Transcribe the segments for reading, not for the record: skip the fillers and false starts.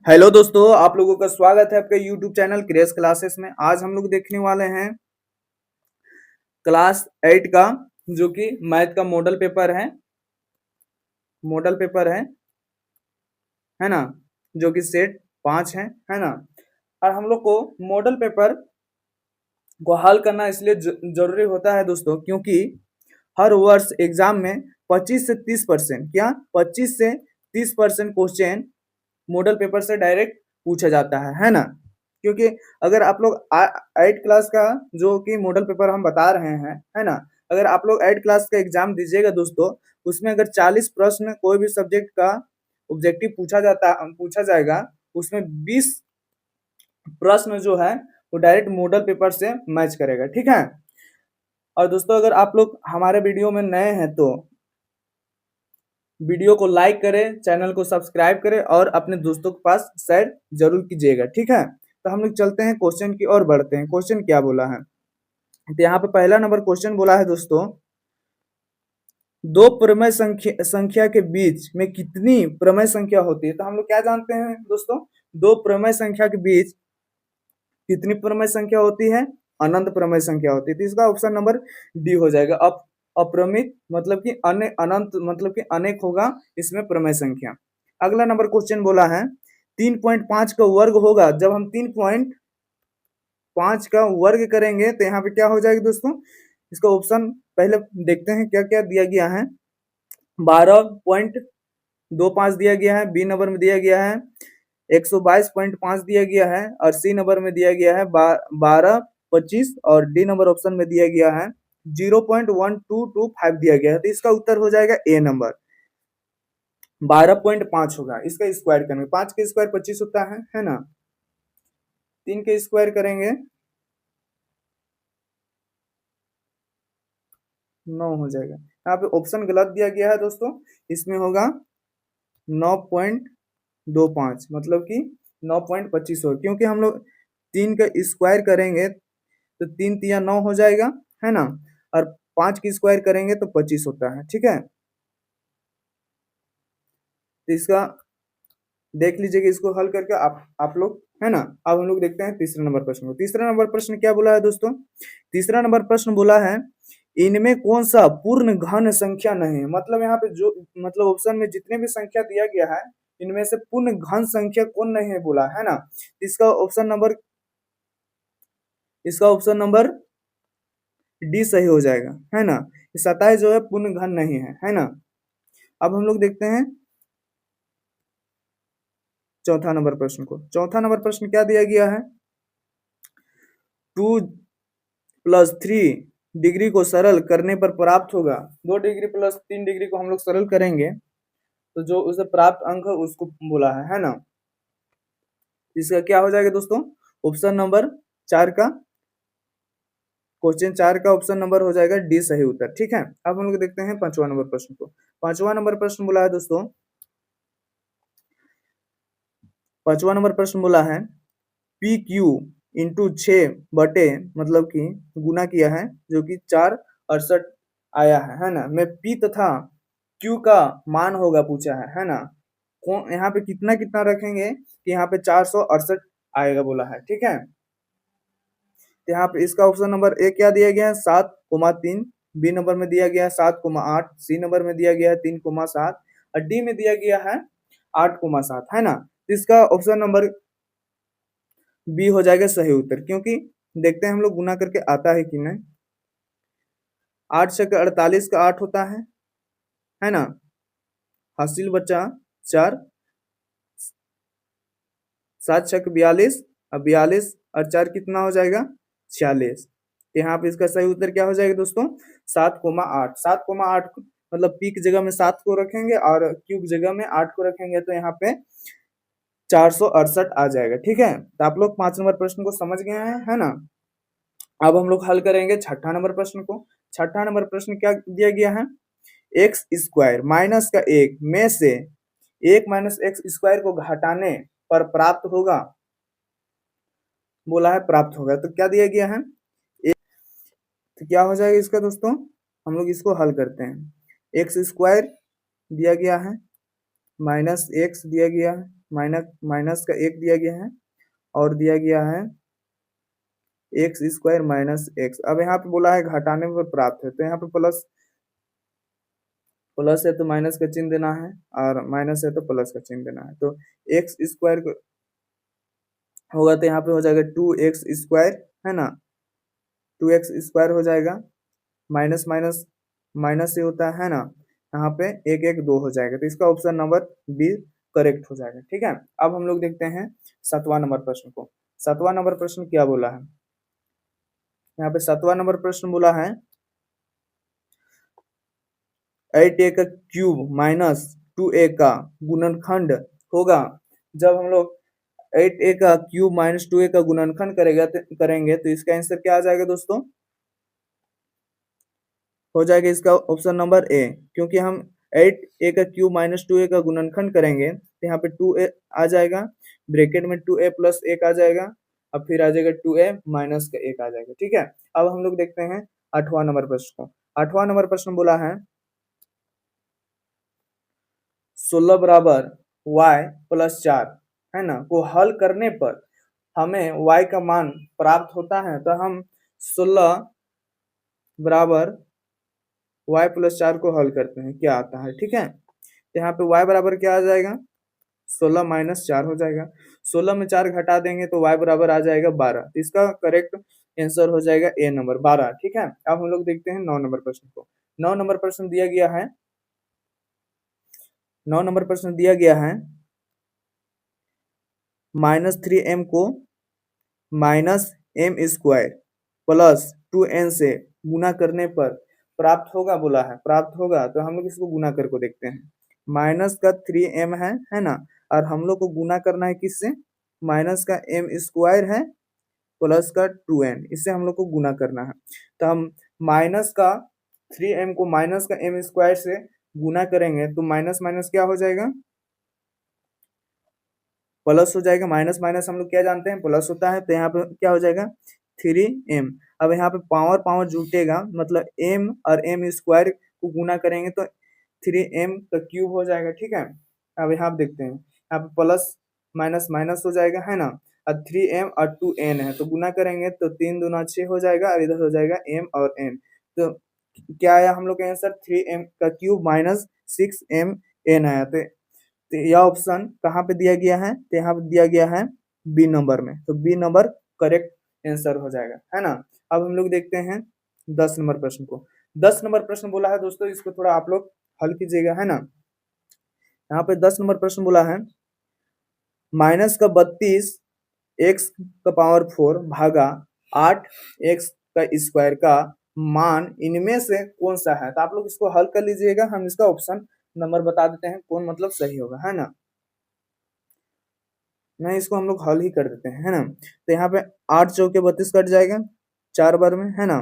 Hello दोस्तों, आप लोगों का स्वागत है आपके यूट्यूब चैनल क्रेज क्लासेस में। आज हम लोग देखने वाले हैं क्लास 8 का, जो कि मैथ का मॉडल पेपर है ना, जो कि सेट 5 है ना। और हम लोग को मॉडल पेपर को हल करना इसलिए जरूरी होता है दोस्तों, क्योंकि हर वर्ष एग्जाम में 25 से 30% क्या 25 से 30% क्वेश्चन मॉडल पेपर से डायरेक्ट पूछा जाता है ना। क्योंकि अगर आप लोग 8 क्लास का जो कि मॉडल पेपर हम बता रहे हैं, है ना, अगर आप लोग 8 क्लास का एग्जाम दीजिएगा दोस्तों, उसमें अगर 40 प्रश्न कोई भी सब्जेक्ट का ऑब्जेक्टिव पूछा जाएगा, उसमें 20 प्रश्न जो है वो डायरेक्ट मॉडल पेपर से मैच करेगा, ठीक है। और दोस्तों, अगर आप लोग हमारे वीडियो में नए हैं तो वीडियो को लाइक करें, चैनल को सब्सक्राइब करें और अपने दोस्तों के पास शेयर जरूर कीजिएगा, ठीक है। तो हम लोग चलते हैं क्वेश्चन की ओर बढ़ते हैं। क्वेश्चन क्या बोला है, तो यहाँ पे पहला नंबर क्वेश्चन बोला है दोस्तों, दो प्रमेय संख्या के बीच में कितनी प्रमेय संख्या होती है। तो हम लोग क्या जानते हैं दोस्तों, दो प्रमेय संख्या के बीच कितनी प्रमेय संख्या होती है, अनंत प्रमेय संख्या होती है। तो इसका ऑप्शन नंबर डी हो जाएगा। अप्रमित मतलब कि अनंत मतलब कि अनेक होगा इसमें प्रमेय संख्या। अगला नंबर क्वेश्चन बोला है 3.5 का वर्ग होगा। जब हम 3.5 का वर्ग करेंगे तो यहाँ पे क्या हो जाएगा दोस्तों, इसका ऑप्शन पहले देखते हैं क्या क्या दिया गया है। 12.25 दिया गया है, बी नंबर में दिया गया है 122.5 दिया गया है, और सी नंबर में दिया गया है 12.25, और डी नंबर ऑप्शन में दिया गया है 0.1225 दिया गया है। तो इसका उत्तर हो जाएगा ए नंबर, 12.5 होगा। इसका स्क्वायर करेंगे, 5 के स्क्वायर 25 होता है ना। 3 के स्क्वायर करेंगे 9 हो जाएगा। यहाँ पे ऑप्शन गलत दिया गया है दोस्तों, इसमें होगा 9.25 मतलब कि 9.25 हो, क्योंकि हम लोग 3 का स्क्वायर करेंगे तो 3 तिया 9 हो जाएगा, है ना, और 5 की स्क्वायर करेंगे तो 25 होता है, ठीक है। तो इसका देख लीजिएगा, इसको हल करके आप लोग, है ना। अब हम लोग देखते हैं तीसरा नंबर प्रश्न को। तीसरा नंबर प्रश्न क्या बोला है दोस्तों, तीसरा नंबर प्रश्न बोला है इनमें कौन सा पूर्ण घन संख्या नहीं है। मतलब यहाँ पे जो मतलब ऑप्शन में जितने भी संख्या दिया गया है, इनमें से पूर्ण घन संख्या कौन नहीं है बोला है ना। इसका ऑप्शन नंबर डी सही हो जाएगा, है ना। 27 जो है पूर्ण घन नहीं है ना। अब हम लोग देखते हैं चौथा नंबर प्रश्न को। चौथा नंबर प्रश्न क्या दिया गया है, 2+3 डिग्री को सरल करने पर प्राप्त होगा। 2 डिग्री प्लस 3 डिग्री को हम लोग सरल करेंगे तो जो उसे प्राप्त अंक है उसको बोला है ना। इसका क्या हो जाएगा दोस्तों, ऑप्शन नंबर 4 का, क्वेश्चन 4 का ऑप्शन नंबर हो जाएगा डी सही उत्तर, ठीक है। अब हम लोग देखते हैं पांचवा नंबर प्रश्न को। पांचवा नंबर प्रश्न बोला है दोस्तों, पांचवा नंबर प्रश्न बोला है पी क्यू इंटू 6 मतलब कि गुना किया है, जो कि 468 आया है ना। में पी तथा क्यू का मान होगा पूछा है ना। कौन यहाँ पे कितना कितना रखेंगे कि यहाँ पे 468 आएगा बोला है, ठीक है। तो यहाँ पे इसका ऑप्शन नंबर ए क्या दिया गया है 7,3, बी नंबर में दिया गया है 7,8, सी नंबर में दिया गया है 3,7, और डी में दिया गया है 8,7, है ना। तो इसका ऑप्शन नंबर बी हो जाएगा सही उत्तर, क्योंकि देखते हैं हम लोग गुना करके आता है कि नहीं। 8 छक 48 का 8 होता है ना। हासिल बचा 4, 7 छक 42, अब 42 और 4 कितना हो जाएगा 46। यहाँ पे इसका सही उत्तर क्या हो जाएगा दोस्तों, 7,8। 7,8 मतलब पी की जगह में 7 को रखेंगे और क्यू की जगह में 8 को रखेंगे तो यहाँ पे 468 आ जाएगा, ठीक है। तो आप लोग 5 नंबर प्रश्न को समझ गए हैं, है ना। अब हम लोग हल करेंगे छठा नंबर प्रश्न को। छठा नंबर प्रश्न क्या दिया गया है, एक्स स्क्वायर माइनस का 1 में से 1 माइनस एक्स स्क्वायर को घटाने पर प्राप्त होगा बोला है, प्राप्त होगा। तो क्या दिया गया है, तो क्या हो जाएगा इसका दोस्तों, हम लोग इसको हल करते हैं। एक्स स्क्वायर दिया गया है माइनस एक्स दिया गया है, माइनस का 1 दिया गया है और दिया गया है एक्स स्क्वायर माइनस एक्स। अब यहाँ पे बोला है घटाने पर प्राप्त है, तो यहाँ पे प्लस प्लस है तो माइनस का चिन्ह देना है और माइनस है तो प्लस का चिन्ह देना है। तो एक्स स्क्वायर होगा तो यहाँ पे हो जाएगा 2x स्क्वायर, है ना, 2x स्क्वायर हो जाएगा, माइनस माइनस माइनस से होता है ना, यहाँ पे एक एक 2 हो जाएगा, तो इसका ऑप्शन नंबर बी करेक्ट हो जाएगा। ठीक है, अब हम लोग देखते हैं 7वां नंबर प्रश्न को। 7वां नंबर प्रश्न क्या बोला है, यहाँ पे 7वां नंबर प्रश्न बोला है 8a का क्यूब माइनस 2a का गुणनखंड होगा। जब हम लोग 8a का क्यूब माइनस 2a का गुणनखंड करेंगे तो इसका आंसर क्या आ जाएगा दोस्तों, हो जाएगा इसका ऑप्शन नंबर ए, क्योंकि हम 8a का क्यूब माइनस 2a का गुणनखंड करेंगे तो यहाँ पे 2a आ जाएगा, ब्रैकेट में 2a प्लस 1 आ जाएगा, अब फिर आ जाएगा 2a माइनस का 1 आ जाएगा। ठीक है, अब हम लोग देखते हैं 8वां नंबर प्रश्न को। 8वां नंबर प्रश्न बोला है 16 बराबर y प्लस 4, है ना, को हल करने पर हमें y का मान प्राप्त होता है, तो हम 16 बराबर y प्लस 4 को हल करते हैं, क्या आता है। ठीक है, तो यहाँ पे y बराबर क्या आ जाएगा, 16 माइनस 4 हो जाएगा, 16 में 4 घटा देंगे तो y बराबर आ जाएगा 12, इसका करेक्ट आंसर हो जाएगा ए नंबर 12। ठीक है, अब हम लोग देखते हैं 9 नंबर प्रश्न को। 9 नंबर प्रश्न दिया गया है, 9 नंबर प्रश्न दिया गया है -3m को -m स्क्वायर प्लस 2n से गुना करने पर प्राप्त होगा बोला है, प्राप्त होगा, तो हम लोग इसको गुना करके देखते हैं। माइनस का 3m है ना, और हम लोग को गुना करना है किससे, माइनस का m स्क्वायर है प्लस का 2n, इससे हम लोग को गुना करना है। तो हम माइनस का 3m को माइनस का m स्क्वायर से गुना करेंगे तो माइनस माइनस क्या हो जाएगा, प्लस हो जाएगा। माइनस माइनस हम लोग क्या जानते हैं, प्लस होता है, तो यहाँ पे क्या हो जाएगा 3m। अब यहाँ पे पावर पावर जुटेगा, मतलब m और m स्क्वायर को गुना करेंगे तो 3m का क्यूब हो जाएगा। ठीक है, अब यहाँ पे देखते हैं, यहाँ पे प्लस माइनस माइनस हो जाएगा, है ना, और 3m और 2n है, तो गुना करेंगे तो 3 दूना 6 हो जाएगा, और इधर हो जाएगा m और n। तो क्या आया हम लोग का आंसर, 3m का क्यूब माइनस 6mn आया। तो यह ऑप्शन कहाँ पे दिया गया है, तो यहाँ पे दिया गया है बी नंबर में, तो बी नंबर करेक्ट आंसर हो जाएगा, है ना। अब हम लोग देखते हैं 10 नंबर प्रश्न को। 10 नंबर प्रश्न बोला है दोस्तों, इसको थोड़ा आप लोग हल कीजिएगा, है ना। यहाँ पे 10 नंबर प्रश्न बोला है माइनस का 32 एक्स का पावर 4 भागा 8 एक्स का स्क्वायर का मान इनमें से कौन सा है। तो आप लोग इसको हल कर लीजिएगा, हम इसका ऑप्शन नंबर बता देते हैं कौन मतलब सही होगा, है ना। नहीं, इसको हम लोग हल ही कर देते हैं, है ना। तो यहाँ पे 8 चौके 32 कट जाएगा 4 बार में, है ना,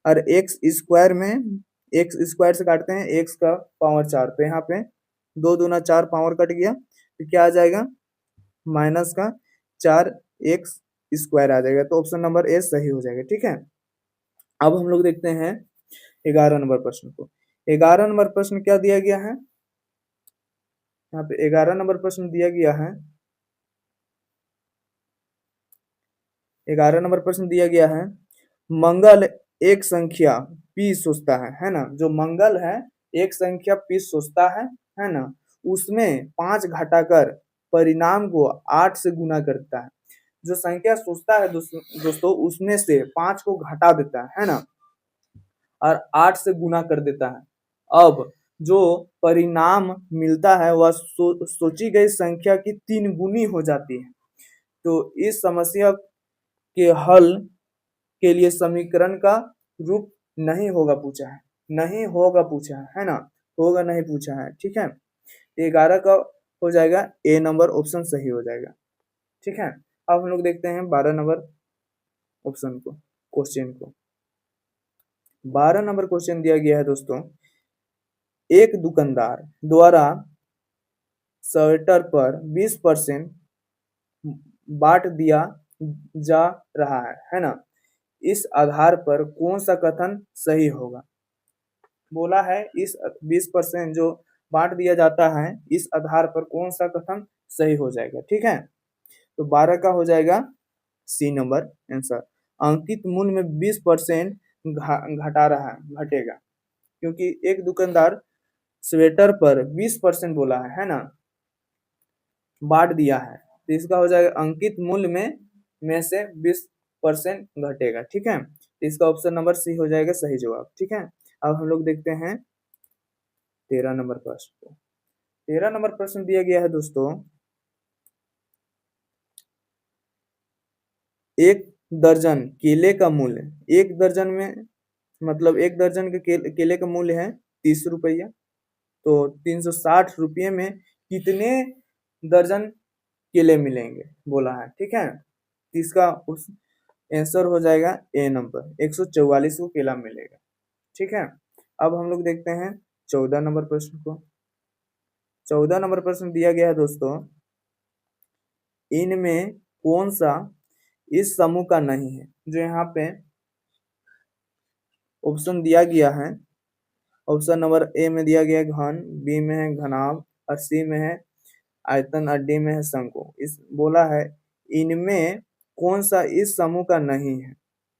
और एक्स स्क्वायर में एक्स स्क्वायर से काटते हैं एक्स का पावर 4, तो यहाँ पे 2 दूना 4 पावर कट गया, तो क्या आ जाएगा माइनस का 4 एक्स स्क्वायर आ जाएगा, तो ऑप्शन नंबर ए सही हो जाएगा। ठीक है, अब हम लोग देखते हैं 11 नंबर प्रश्न को। 11 नंबर प्रश्न क्या दिया गया है, यहाँ पे 11 नंबर प्रश्न दिया गया है, 11 नंबर प्रश्न दिया गया है मंगल एक संख्या p सोचता है ना, जो मंगल है एक संख्या p सोचता है ना, उसमें 5 घटाकर परिणाम को 8 से गुना करता है। जो संख्या सोचता है दोस्तों उसमें से 5 को घटा देता है ना, और 8 से गुना कर देता है। अब जो परिणाम मिलता है वह सोची गई संख्या की 3 गुनी हो जाती है। तो इस समस्या के हल के लिए समीकरण का रूप नहीं होगा पूछा है, नहीं होगा पूछा है ना, होगा नहीं पूछा है। ठीक है, 11 का हो जाएगा ए नंबर ऑप्शन सही हो जाएगा। ठीक है, अब हम लोग देखते हैं 12 नंबर ऑप्शन को, क्वेश्चन को। 12 नंबर क्वेश्चन दिया गया है दोस्तों, एक दुकानदार द्वारा स्वेटर पर 20% बांट दिया जा रहा है ना, इस आधार पर कौन सा कथन सही होगा। बोला है इस 20% जो बांट दिया जाता है, इस आधार पर कौन सा कथन सही हो जाएगा। ठीक है, तो 12 का हो जाएगा सी नंबर आंसर। अंकित मूल्य में 20% घटा रहा है, घटेगा, क्योंकि एक दुकानदार स्वेटर पर 20% बोला है ना, बांट दिया है, तो इसका हो जाएगा अंकित मूल्य में से 20% घटेगा। ठीक है, तो इसका ऑप्शन नंबर सी हो जाएगा सही जवाब। ठीक है, अब हम लोग देखते हैं 13 नंबर प्रश्न को। 13 नंबर प्रश्न दिया गया है दोस्तों, एक दर्जन केले का मूल्य, एक दर्जन में मतलब एक दर्जन के केले का मूल्य है 30 रुपया, तो 360 रुपये में कितने दर्जन केले मिलेंगे बोला है। ठीक है, तो इसका उस आंसर हो जाएगा ए नंबर, 144 को केला मिलेगा। ठीक है, अब हम लोग देखते हैं 14 नंबर प्रश्न को। 14 नंबर प्रश्न दिया गया है दोस्तों, इनमें कौन सा इस समूह का नहीं है। जो यहाँ पे ऑप्शन दिया गया है, ऑप्शन नंबर ए में दिया गया है घन, बी में है घनाभ, और सी में है आयतन, और डी में है शंकु। इस बोला है इनमें कौन सा इस समूह का नहीं है।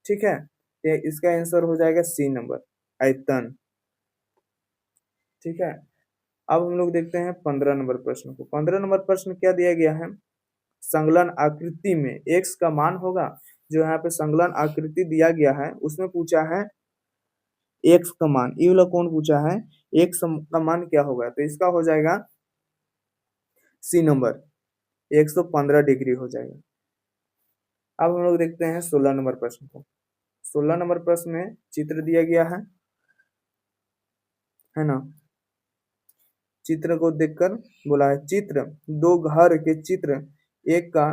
ठीक है, तो इसका आंसर हो जाएगा सी नंबर, आयतन। ठीक है, अब हम लोग देखते हैं 15 नंबर प्रश्न को। 15 नंबर प्रश्न क्या दिया गया है, संकलन आकृति में x का मान होगा। जो यहाँ पे संकलन आकृति दिया गया है उसमें पूछा है x का मान, ये वाला कौन पूछा है, x का मान क्या होगा, तो इसका हो जाएगा सी नंबर, 115 डिग्री हो जाएगा। अब हम लोग देखते हैं 16 नंबर प्रश्न को। 16 नंबर प्रश्न में चित्र दिया गया है ना, चित्र को देखकर बोला है चित्र दो घर के चित्र एक का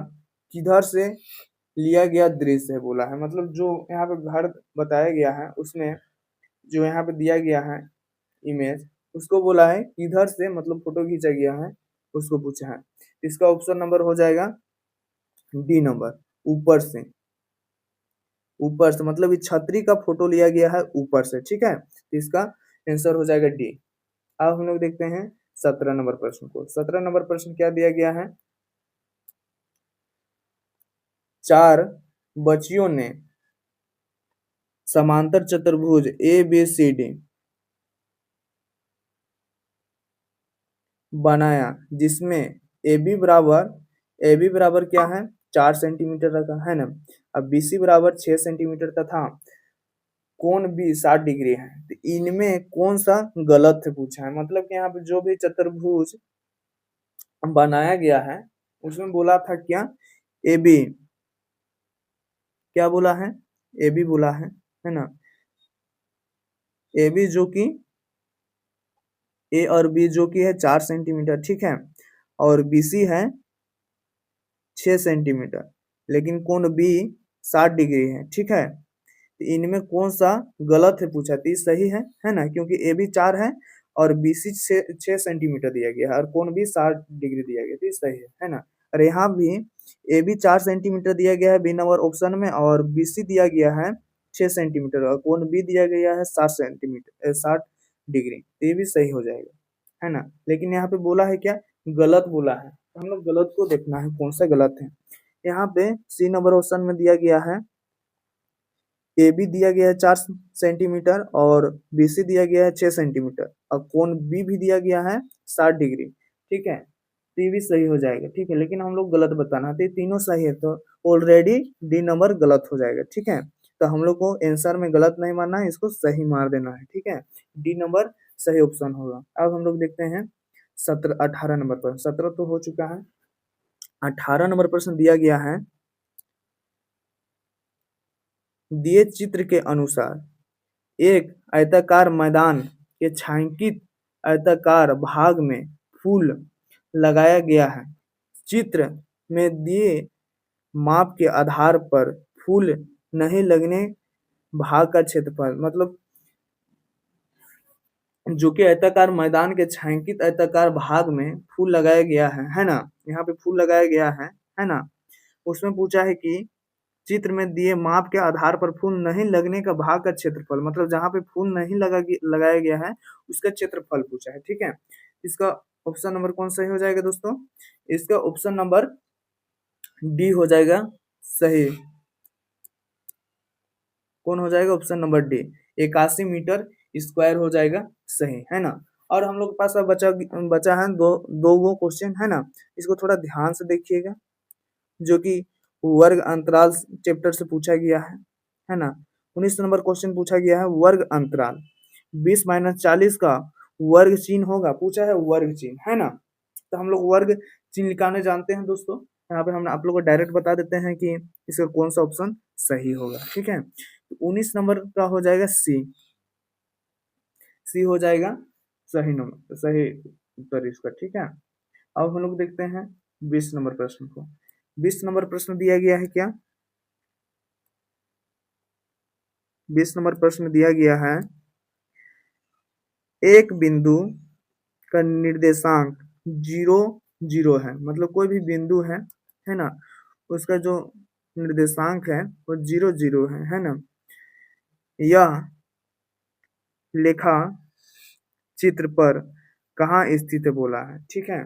किधर से लिया गया दृश्य है बोला है। मतलब जो यहाँ पे घर बताया गया है उसमें जो यहाँ पे दिया गया है इमेज, उसको बोला है किधर से, मतलब फोटो खींचा गया है उसको पूछा है। इसका ऑप्शन नंबर हो जाएगा डी नंबर, ऊपर से। ऊपर से मतलब इस छतरी का फोटो लिया गया है ऊपर से। ठीक है, तो इसका आंसर हो जाएगा डी। अब हम लोग देखते हैं 17 नंबर प्रश्न को। 17 नंबर प्रश्न क्या दिया गया है, चार बच्चियों ने समांतर चतुर्भुज ए बी सी डी बनाया, जिसमें ए बी बराबर क्या है 4 सेंटीमीटर रखा है ना, अब बी सी बराबर 6 सेंटीमीटर तथा कोण भी 60 डिग्री है। तो इनमें कौन सा गलत है पूछा है। मतलब कि यहाँ पे जो भी चतुर्भुज बनाया गया है उसमें बोला था क्या, ए बी, क्या बोला है, ए बी बोला है ना, ए बी जो कि ए और बी जो कि है 4 सेंटीमीटर। ठीक है, और बी सी है 6 सेंटीमीटर, लेकिन कोण बी 60 डिग्री है। ठीक है, तो इनमें कौन सा गलत है पूछा, तो सही है ना, क्योंकि ए बी 4 है और बी सी 6 सेंटीमीटर दिया गया है और कोण भी 60 डिग्री दिया गया, तो सही है ना। और यहाँ भी ए बी 4 सेंटीमीटर दिया गया है बी नंबर ऑप्शन में, और बी सी दिया गया है 6 सेंटीमीटर, और कोण भी दिया गया है 60 सेंटीमीटर 60 डिग्री, तो ये भी सही हो जाएगा, है ना। लेकिन यहाँ पे बोला है क्या, गलत बोला है, तो हम लोग गलत को देखना है कौन सा गलत है। यहाँ पे सी नंबर ऑप्शन में दिया गया है ए बी दिया गया है 4 सेंटीमीटर और बी सी दिया गया है 6 सेंटीमीटर, और कोण बी भी दिया गया है 60 डिग्री। ठीक है, तो ये भी सही हो जाएगा। ठीक है, लेकिन हम लोग गलत बताना है, तो ये तीनों सही है, तो ऑलरेडी डी नंबर गलत हो जाएगा। ठीक है, तो हम लोग को आंसर में गलत नहीं मानना है, इसको सही मार देना है। ठीक है, डी नंबर सही ऑप्शन होगा। अब हम लोग देखते हैं 18 नंबर पर। 17 तो हो चुका है, 18 नंबर प्रश्न दिया गया है, दिए चित्र के अनुसार एक आयताकार मैदान के छायांकित आयताकार भाग में फूल लगाया गया है। चित्र में दिए माप के आधार पर फूल नहीं लगने भाग का क्षेत्रफल, मतलब जो कि आयताकार मैदान के छायांकित आयताकार भाग में फूल लगाया गया है ना, यहाँ पे फूल लगाया गया है ना। उसमें पूछा है कि चित्र में दिए माप के आधार पर फूल नहीं लगने का भाग का क्षेत्रफल, मतलब जहाँ पे फूल नहीं लगाया गया है उसका क्षेत्रफल पूछा है। ठीक है, इसका ऑप्शन नंबर कौन सही हो जाएगा दोस्तों? इसका ऑप्शन नंबर डी हो जाएगा सही। कौन हो जाएगा? Option number D, 81 metre square हो जाएगा सही, है ना। और हम लोग के पास अब बचा है दो वो क्वेश्चन, है ना। इसको थोड़ा ध्यान से देखिएगा, जो कि वर्ग अंतराल चैप्टर से पूछा गया है ना। 19 नंबर क्वेश्चन पूछा गया है वर्ग अंतराल। 20-40 का वर्ग चिन्ह होगा, पूछा है वर्ग चिन्ह, है ना। तो हम लोग वर्ग चिन्ह निकालने जानते हैं दोस्तों। यहाँ पे हम आप लोग को डायरेक्ट बता देते हैं कि इसका कौन सा ऑप्शन सही होगा, ठीक है। तो 19 नंबर का हो जाएगा सी। सी हो जाएगा सही नंबर, सही उत्तर इसका, ठीक है। अब हम लोग देखते हैं 20 नंबर प्रश्न को। 20 नंबर प्रश्न दिया गया है क्या? 20 नंबर प्रश्न दिया गया है, एक बिंदु का निर्देशांक 0 0 है, मतलब कोई भी बिंदु है ना, उसका जो निर्देशांक है वो 0 0 है ना। यह लेखा चित्र पर कहाँ स्थित है बोला है, ठीक है।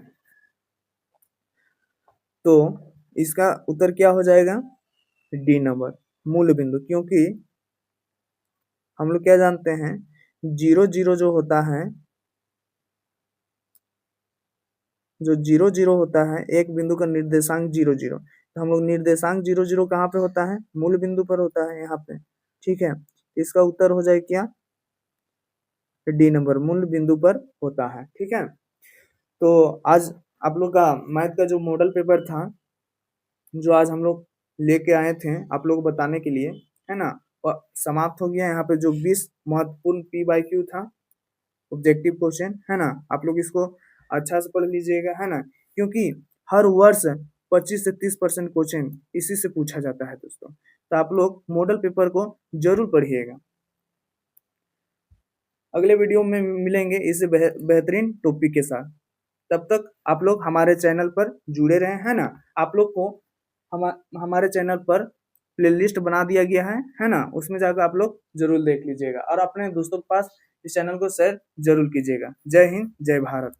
तो इसका उत्तर क्या हो जाएगा? डी नंबर, मूल बिंदु। क्योंकि हम लोग क्या जानते हैं, 0 0 जो होता है, जो 0 0 होता है, एक बिंदु का निर्देशांक 0 0, तो हम लोग निर्देशांक 0 0 कहाँ पे होता है? मूल बिंदु पर होता है, यहाँ पे, ठीक है। इसका उत्तर हो जाए क्या? डी नंबर, मूल बिंदु पर होता है, ठीक है। तो आज आप लोग का मैथ का जो मॉडल पेपर था, जो आज हम लोग लेके आए थे आप लोग को बताने के लिए, है ना, और समाप्त हो गया। यहाँ पे जो 20 महत्वपूर्ण पी बाई क्यू था, ऑब्जेक्टिव क्वेश्चन, है ना, आप लोग इसको अच्छा से पढ़ लीजिएगा, है ना। क्योंकि हर वर्ष 25 से 30% क्वेश्चन इसी से पूछा जाता है दोस्तों। तो आप लोग मॉडल पेपर को जरूर पढ़िएगा। अगले वीडियो में मिलेंगे इस बेहतरीन टॉपिक के साथ। तब तक आप लोग हमारे चैनल पर जुड़े रहें, है ना। आप लोग को हमारे चैनल पर प्लेलिस्ट बना दिया गया है ना, उसमें जाकर आप लोग जरूर देख लीजिएगा और अपने दोस्तों के पास इस चैनल को शेयर जरूर कीजिएगा। जय हिंद, जय भारत।